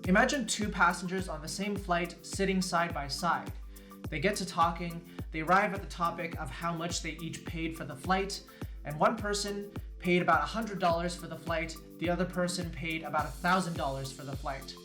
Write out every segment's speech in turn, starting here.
Imagine two passengers on the same flight sitting side by side. They get to talking, they arrive at the topic of how much they each paid for the flight, and one person paid about $100 for the flight, the other person paid about $1,000 for the flight.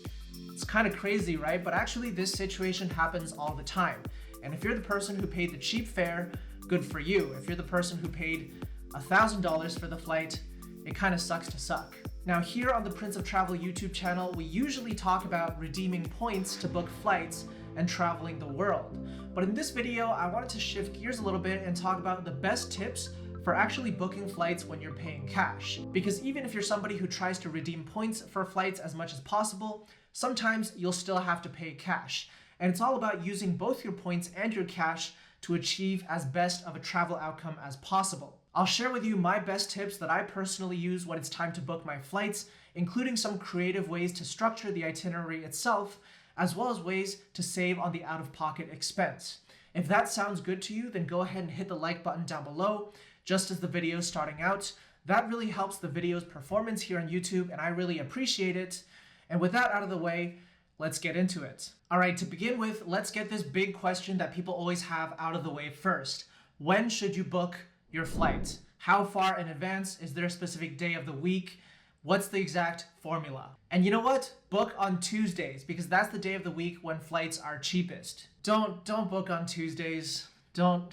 It's kind of crazy, right? But actually this situation happens all the time. And if you're the person who paid the cheap fare, good for you. If you're the person who paid $1,000 for the flight, it kind of sucks to suck. Now here on the Prince of Travel YouTube channel, we usually talk about redeeming points to book flights and traveling the world. But in this video, I wanted to shift gears a little bit and talk about the best tips for actually booking flights when you're paying cash. Because even if you're somebody who tries to redeem points for flights as much as possible, sometimes you'll still have to pay cash. And it's all about using both your points and your cash to achieve as best of a travel outcome as possible. I'll share with you my best tips that I personally use when it's time to book my flights, including some creative ways to structure the itinerary itself, as well as ways to save on the out-of-pocket expense. If that sounds good to you, then go ahead and hit the like button down below, just as the video is starting out. That really helps the video's performance here on YouTube, and I really appreciate it. And with that out of the way, let's get into it. All right, to begin with, let's get this big question that people always have out of the way first. When should you book your flight? How far in advance? Is there a specific day of the week? What's the exact formula? And you know what? Book on Tuesdays, because that's the day of the week when flights are cheapest. Don't book on Tuesdays. Don't.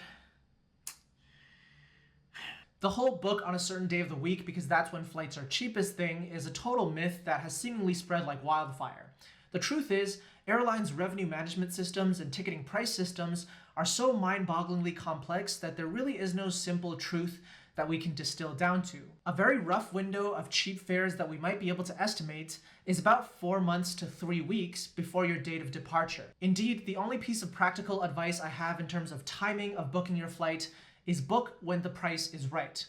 The whole book on a certain day of the week because that's when flights are cheapest thing is a total myth that has seemingly spread like wildfire. The truth is, airlines' revenue management systems and ticketing price systems are so mind-bogglingly complex that there really is no simple truth that we can distill down to. A very rough window of cheap fares that we might be able to estimate is about 4 months to 3 weeks before your date of departure. Indeed, the only piece of practical advice I have in terms of timing of booking your flight is book when the price is right.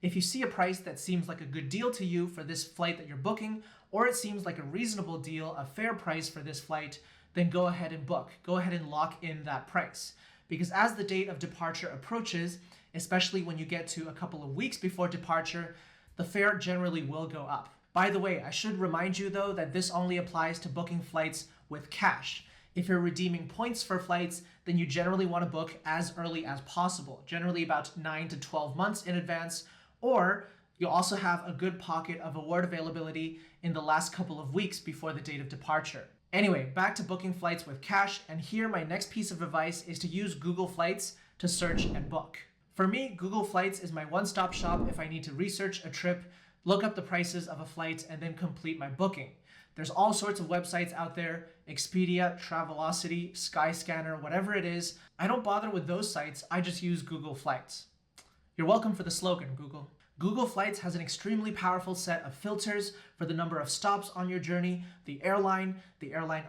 If you see a price that seems like a good deal to you for this flight that you're booking, or it seems like a reasonable deal, a fair price for this flight, then go ahead and book. Go ahead and lock in that price. Because as the date of departure approaches, especially when you get to a couple of weeks before departure, the fare generally will go up. By the way, I should remind you though that this only applies to booking flights with cash. If you're redeeming points for flights, then you generally want to book as early as possible, generally about 9 to 12 months in advance, or you'll also have a good pocket of award availability in the last couple of weeks before the date of departure. Anyway, back to booking flights with cash, and here my next piece of advice is to use Google Flights to search and book. For me, Google Flights is my one-stop shop if I need to research a trip, look up the prices of a flight, and then complete my booking. There's all sorts of websites out there, Expedia, Travelocity, Skyscanner, whatever it is. I don't bother with those sites, I just use Google Flights. You're welcome for the slogan, Google. Google Flights has an extremely powerful set of filters for the number of stops on your journey, the airline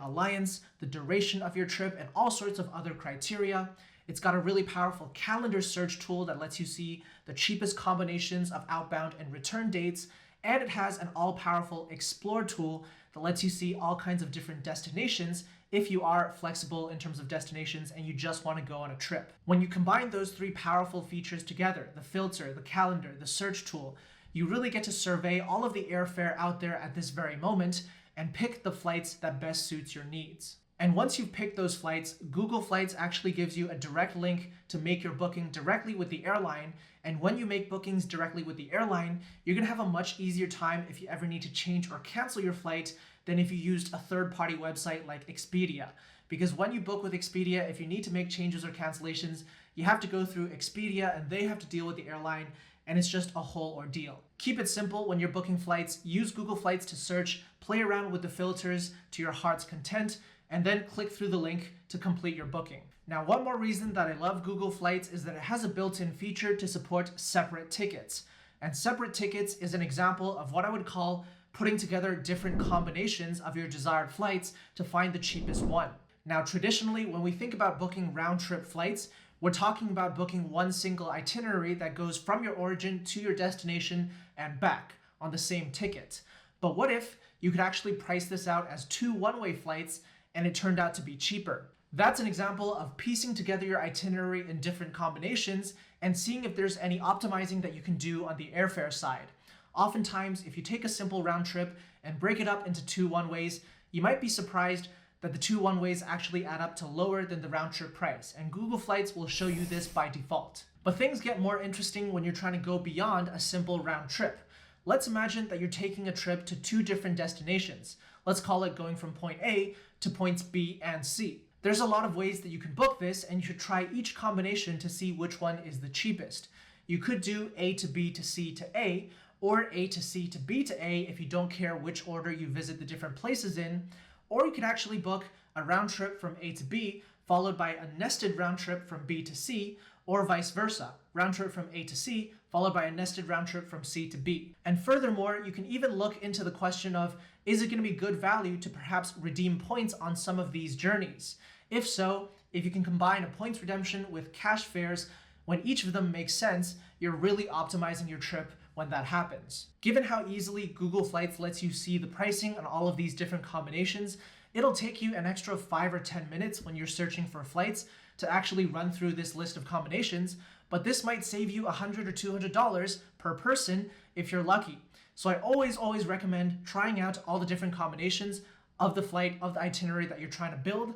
alliance, the duration of your trip, and all sorts of other criteria. It's got a really powerful calendar search tool that lets you see the cheapest combinations of outbound and return dates, and it has an all-powerful Explore tool that lets you see all kinds of different destinations if you are flexible in terms of destinations and you just want to go on a trip. When you combine those three powerful features together, the filter, the calendar, the search tool, you really get to survey all of the airfare out there at this very moment and pick the flights that best suits your needs. And once you've picked those flights, Google Flights actually gives you a direct link to make your booking directly with the airline. And when you make bookings directly with the airline, you're gonna have a much easier time if you ever need to change or cancel your flight than if you used a third-party website like Expedia. Because when you book with Expedia, if you need to make changes or cancellations, you have to go through Expedia and they have to deal with the airline, and it's just a whole ordeal. Keep it simple when you're booking flights. Use Google Flights to search, play around with the filters to your heart's content, and then click through the link to complete your booking. Now, one more reason that I love Google Flights is that it has a built-in feature to support separate tickets. And separate tickets is an example of what I would call putting together different combinations of your desired flights to find the cheapest one. Now, traditionally, when we think about booking round-trip flights, we're talking about booking one single itinerary that goes from your origin to your destination and back on the same ticket. But what if you could actually price this out as 2 one-way flights and it turned out to be cheaper? That's an example of piecing together your itinerary in different combinations and seeing if there's any optimizing that you can do on the airfare side. Oftentimes, if you take a simple round trip and break it up into 2 one-ways, you might be surprised that the two one-ways actually add up to lower than the round-trip price, and Google Flights will show you this by default. But things get more interesting when you're trying to go beyond a simple round trip. Let's imagine that you're taking a trip to two different destinations. Let's call it going from point A to points B and C. There's a lot of ways that you can book this, and you should try each combination to see which one is the cheapest. You could do A to B to C to A, or A to C to B to A if you don't care which order you visit the different places in, or you could actually book a round trip from A to B, followed by a nested round trip from B to C, or vice versa, round trip from A to C, followed by a nested round trip from C to B. And furthermore, you can even look into the question of, is it going to be good value to perhaps redeem points on some of these journeys? If so, if you can combine a points redemption with cash fares, when each of them makes sense, you're really optimizing your trip when that happens. Given how easily Google Flights lets you see the pricing on all of these different combinations, it'll take you an extra 5 or 10 minutes when you're searching for flights to actually run through this list of combinations, but this might save you $100 or $200 per person if you're lucky. So I always recommend trying out all the different combinations of the flight, of the itinerary that you're trying to build,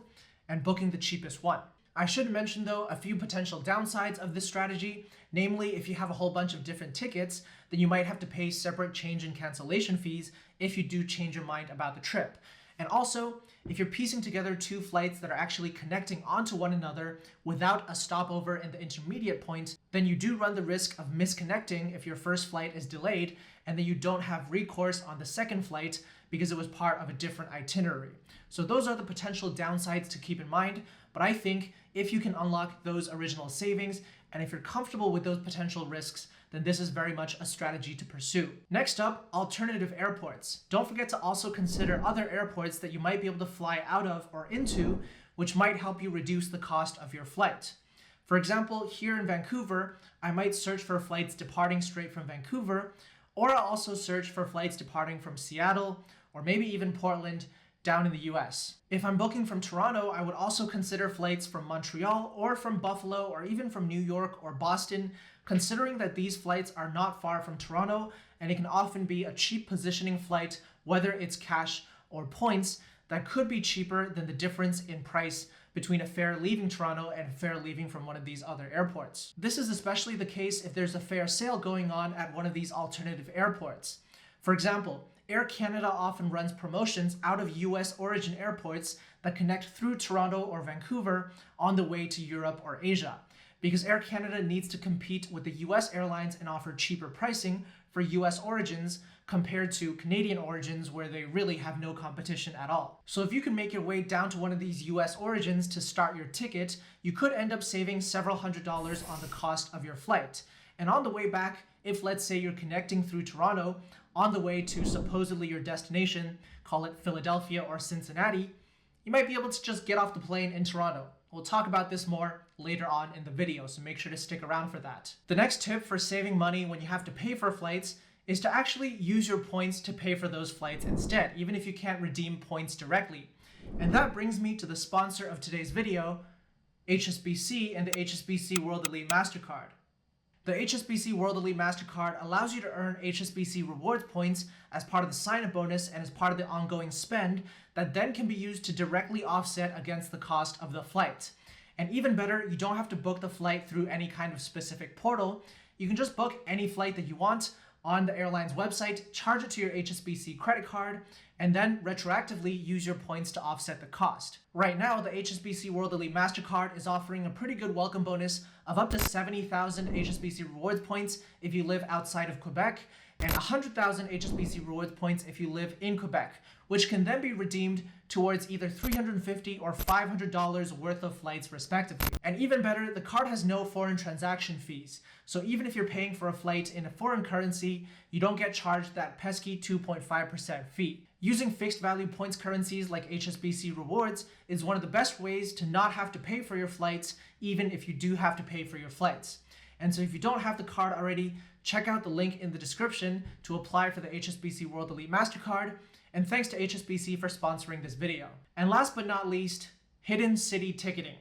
and booking the cheapest one. I should mention though a few potential downsides of this strategy, namely if you have a whole bunch of different tickets, then you might have to pay separate change and cancellation fees if you do change your mind about the trip. And also, if you're piecing together two flights that are actually connecting onto one another without a stopover in the intermediate point, then you do run the risk of misconnecting if your first flight is delayed and then you don't have recourse on the second flight because it was part of a different itinerary. So those are the potential downsides to keep in mind, but I think if you can unlock those original savings and if you're comfortable with those potential risks, then this is very much a strategy to pursue. Next up, alternative airports. Don't forget to also consider other airports that you might be able to fly out of or into, which might help you reduce the cost of your flight. For example, here in Vancouver, I might search for flights departing straight from Vancouver, or I'll also search for flights departing from Seattle, or maybe even Portland, down in the US. If I'm booking from Toronto, I would also consider flights from Montreal or from Buffalo or even from New York or Boston, considering that these flights are not far from Toronto and it can often be a cheap positioning flight, whether it's cash or points, that could be cheaper than the difference in price between a fare leaving Toronto and a fare leaving from one of these other airports. This is especially the case if there's a fare sale going on at one of these alternative airports. For example, Air Canada often runs promotions out of US origin airports that connect through Toronto or Vancouver on the way to Europe or Asia, because Air Canada needs to compete with the US airlines and offer cheaper pricing for US origins compared to Canadian origins where they really have no competition at all. So if you can make your way down to one of these US origins to start your ticket, you could end up saving several $100s on the cost of your flight. And on the way back, if let's say you're connecting through Toronto, on the way to supposedly your destination, call it Philadelphia or Cincinnati, you might be able to just get off the plane in Toronto. We'll talk about this more later on in the video, so make sure to stick around for that. The next tip for saving money when you have to pay for flights is to actually use your points to pay for those flights instead, even if you can't redeem points directly. And that brings me to the sponsor of today's video, HSBC and the HSBC World Elite MasterCard. The HSBC World Elite MasterCard allows you to earn HSBC rewards points as part of the sign-up bonus and as part of the ongoing spend that then can be used to directly offset against the cost of the flight. And even better, you don't have to book the flight through any kind of specific portal. You can just book any flight that you want on the airline's website, charge it to your HSBC credit card, and then retroactively use your points to offset the cost. Right now, the HSBC World Elite MasterCard is offering a pretty good welcome bonus of up to 70,000 HSBC rewards points if you live outside of Quebec, and 100,000 HSBC rewards points if you live in Quebec, which can then be redeemed towards either $350 or $500 worth of flights respectively. And even better, the card has no foreign transaction fees. So even if you're paying for a flight in a foreign currency, you don't get charged that pesky 2.5% fee. Using fixed value points currencies like HSBC rewards is one of the best ways to not have to pay for your flights, even if you do have to pay for your flights. And so if you don't have the card already, check out the link in the description to apply for the HSBC World Elite MasterCard. And thanks to HSBC for sponsoring this video. And last but not least, hidden city ticketing.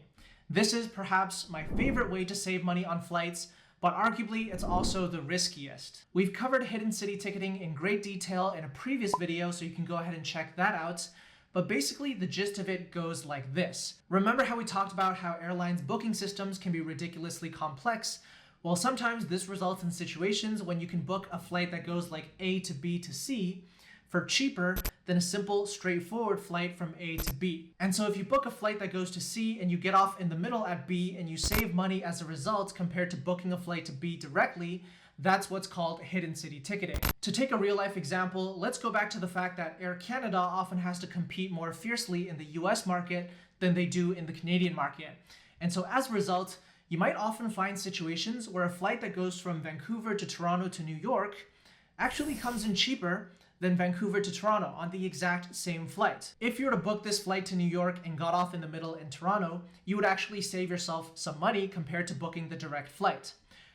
This is perhaps my favorite way to save money on flights, but arguably it's also the riskiest. We've covered hidden city ticketing in great detail in a previous video, so you can go ahead and check that out. but basically the gist of it goes like this. Remember how we talked about how airlines' booking systems can be ridiculously complex? Well, sometimes this results in situations when you can book a flight that goes like A to B to C for cheaper than a simple, straightforward flight from A to B. And so if you book a flight that goes to C and you get off in the middle at B and you save money as a result compared to booking a flight to B directly, that's what's called hidden city ticketing. To take a real life example, let's go back to the fact that Air Canada often has to compete more fiercely in the US market than they do in the Canadian market. And so as a result, you might often find situations where a flight that goes from Vancouver to Toronto to New York actually comes in cheaper than Vancouver to Toronto on the exact same flight. If you were to book this flight to New York and got off in the middle in Toronto, you would actually save yourself some money compared to booking the direct flight.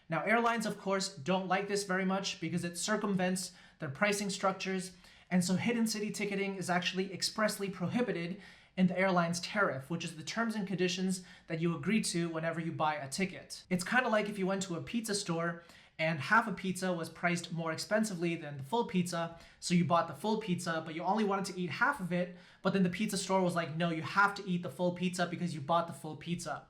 Now, airlines, of course, don't like this very much because it circumvents their pricing structures, and so hidden city ticketing is actually expressly prohibited in the airline's tariff, which is the terms and conditions that you agree to whenever you buy a ticket. It's kind of like if you went to a pizza store and half a pizza was priced more expensively than the full pizza, so you bought the full pizza, but you only wanted to eat half of it, but then the pizza store was like, no, you have to eat the full pizza because you bought the full pizza.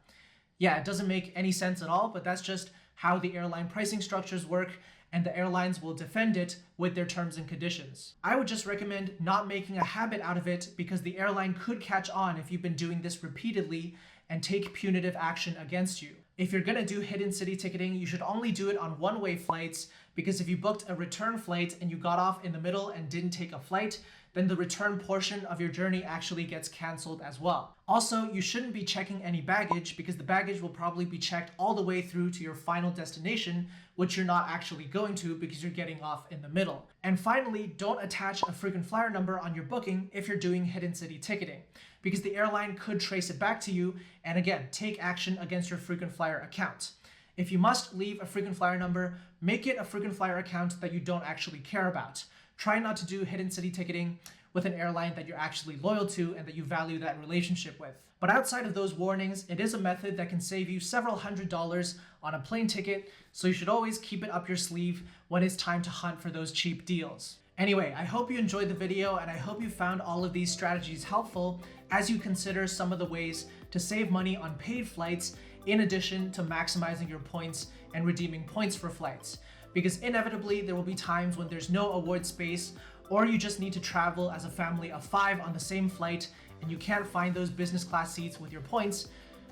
Yeah, it doesn't make any sense at all, but that's just how the airline pricing structures work, and the airlines will defend it with their terms and conditions. I would just recommend not making a habit out of it because the airline could catch on if you've been doing this repeatedly and take punitive action against you. If you're gonna do hidden city ticketing, you should only do it on one-way flights, because if you booked a return flight and you got off in the middle and didn't take a flight, then the return portion of your journey actually gets canceled as well. Also, you shouldn't be checking any baggage because the baggage will probably be checked all the way through to your final destination, which you're not actually going to because you're getting off in the middle. And finally, don't attach a frequent flyer number on your booking if you're doing hidden city ticketing, because the airline could trace it back to you and again, take action against your frequent flyer account. If you must leave a frequent flyer number, make it a frequent flyer account that you don't actually care about. Try not to do hidden city ticketing with an airline that you're actually loyal to and that you value that relationship with. But outside of those warnings, it is a method that can save you several $100s on a plane ticket, so you should always keep it up your sleeve when it's time to hunt for those cheap deals. Anyway, I hope you enjoyed the video and I hope you found all of these strategies helpful as you consider some of the ways to save money on paid flights in addition to maximizing your points and redeeming points for flights. Because inevitably there will be times when there's no award space, or you just need to travel as a family of 5 on the same flight and you can't find those business class seats with your points,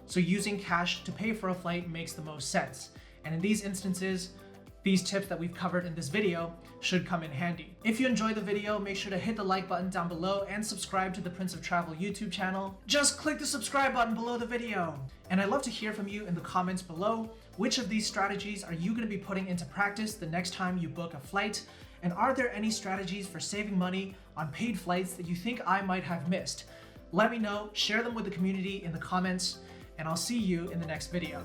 so using cash to pay for a flight makes the most sense. And in these instances, these tips that we've covered in this video should come in handy. If you enjoyed the video, make sure to hit the like button down below and subscribe to the Prince of Travel YouTube channel. Just click the subscribe button below the video. And I'd love to hear from you in the comments below. Which of these strategies are you going to be putting into practice the next time you book a flight? And are there any strategies for saving money on paid flights that you think I might have missed? Let me know, share them with the community in the comments, and I'll see you in the next video.